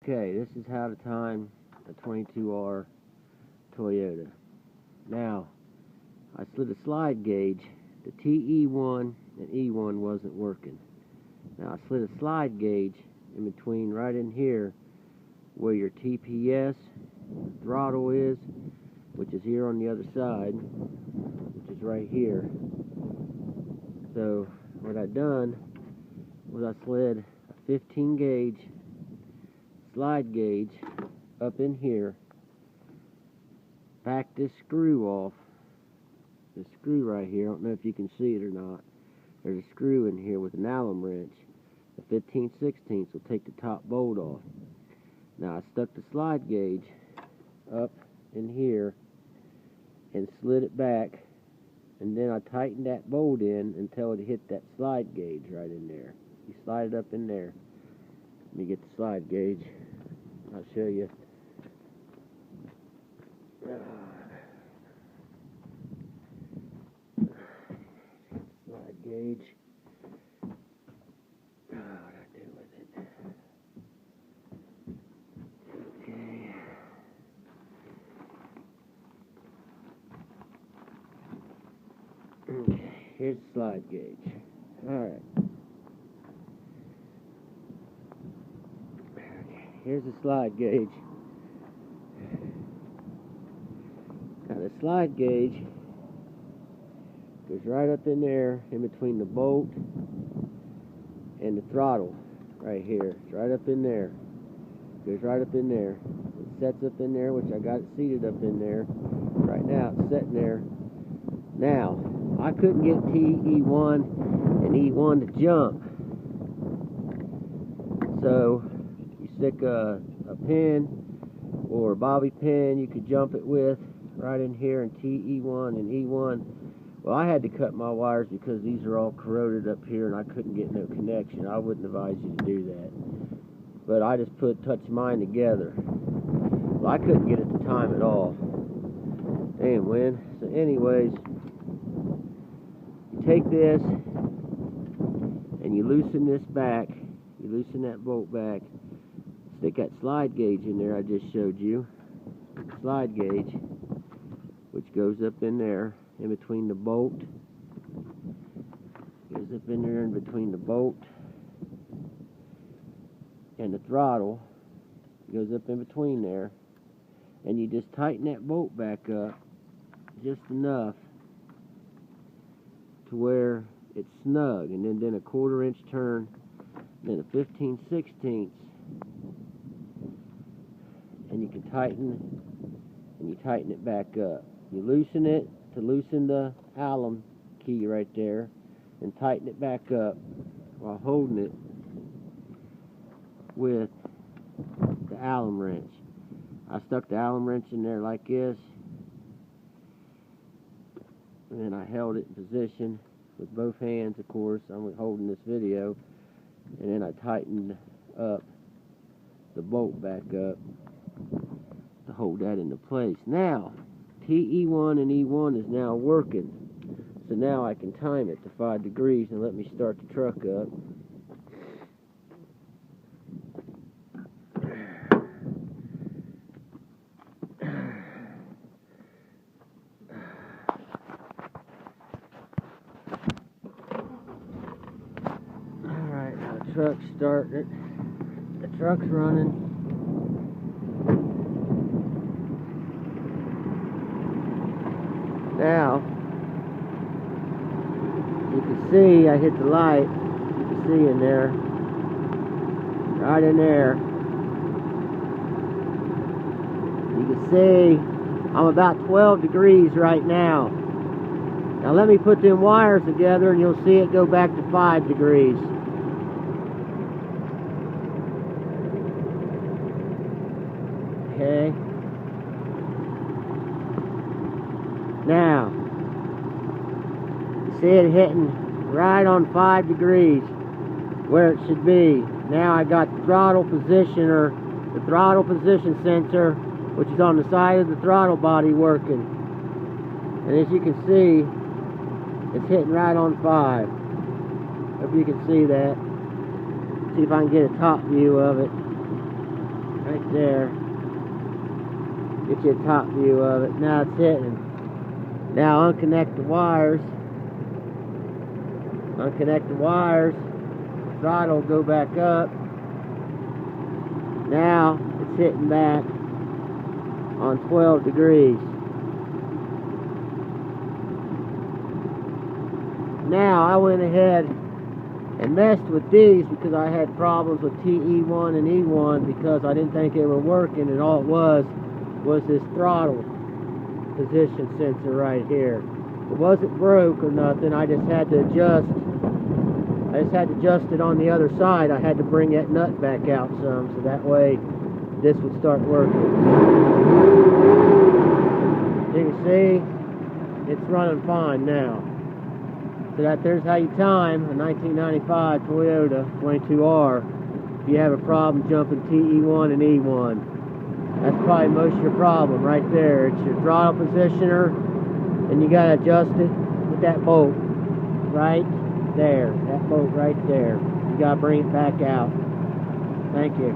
Okay, this is how to time a 22R Toyota. Now, I slid a slide gauge. The TE1 and E1 wasn't working. Now, I slid a slide gauge in between right in here where your TPS throttle is, which is here on the other side, which is right here. So, what I done was I slid a 15 gauge slide gauge up in here, back this screw off, this screw right here. I don't know if you can see it or not. There's a screw in here with an Allen wrench. The 15/16 will take the top bolt off. Now I stuck the slide gauge up in here and slid it back, and then I tightened that bolt in until it hit that slide gauge right in there. You slide it up in there. Let me get the slide gauge. I'll show you. Slide gauge. What do I do with it? Okay. Okay, here's the slide gauge. Alright. Here's the slide gauge. Now the slide gauge goes right up in there in between the bolt and the throttle right here. It's right up in there. Goes right up in there. It sets up in there, which I got it seated up in there. Right now it's sitting there. Now, I couldn't get TE1 and E1 to jump. So you stick a pin or a bobby pin you could jump it with right in here in TE1 and E1. Well, I had to cut my wires because these are all corroded up here and I couldn't get no connection. I wouldn't advise you to do that. But I just touch mine together. Well, I couldn't get it to time at all. Damn, win. So anyways, you take this and you loosen this back. You loosen that bolt back. Stick that slide gauge in there I just showed you. Slide gauge, which goes up in there in between the bolt. Goes up in there in between the bolt and the throttle. Goes up in between there. And you just tighten that bolt back up just enough to where it's snug. And then a 1/4 inch turn, then a 15/16. And you can tighten, and you tighten it back up. You loosen it to loosen the Allen key right there, and tighten it back up while holding it with the Allen wrench. I stuck the Allen wrench in there like this, and then I held it in position with both hands, of course. I'm holding this video, and then I tightened up the bolt back up to hold that into place. Now, TE1 and E1 is now working. So now I can time it to 5 degrees and let me start the truck up. Alright, now the truck's starting. The truck's running. Now, you can see I hit the light. You can see in there, right in there. You can see I'm about 12 degrees right now. Now let me put them wires together and you'll see it go back to 5 degrees. Okay. Now, you see it hitting right on 5 degrees where it should be. Now I got the throttle positioner, the throttle position sensor, which is on the side of the throttle body working. And as you can see, it's hitting right on 5. Hope you can see that. See if I can get a top view of it. there. Get you a top view of it. Now it's hitting. Now unconnect the wires. Unconnect the wires. The throttle will go back up. Now it's hitting back on 12 degrees. Now I went ahead and messed with these because I had problems with TE1 and E1 because I didn't think they were working, and all it was this throttle position sensor right here. It wasn't broke or nothing. I just had to adjust. I just had to adjust it on the other side. I had to bring that nut back out some so that way this would start working. You can see it's running fine now. So there's how you time a 1995 Toyota 22R if you have a problem jumping TE1 and E1. That's probably most of your problem right there. It's your throttle positioner, and you gotta adjust it with that bolt right there. That bolt right there. You gotta bring it back out. Thank you.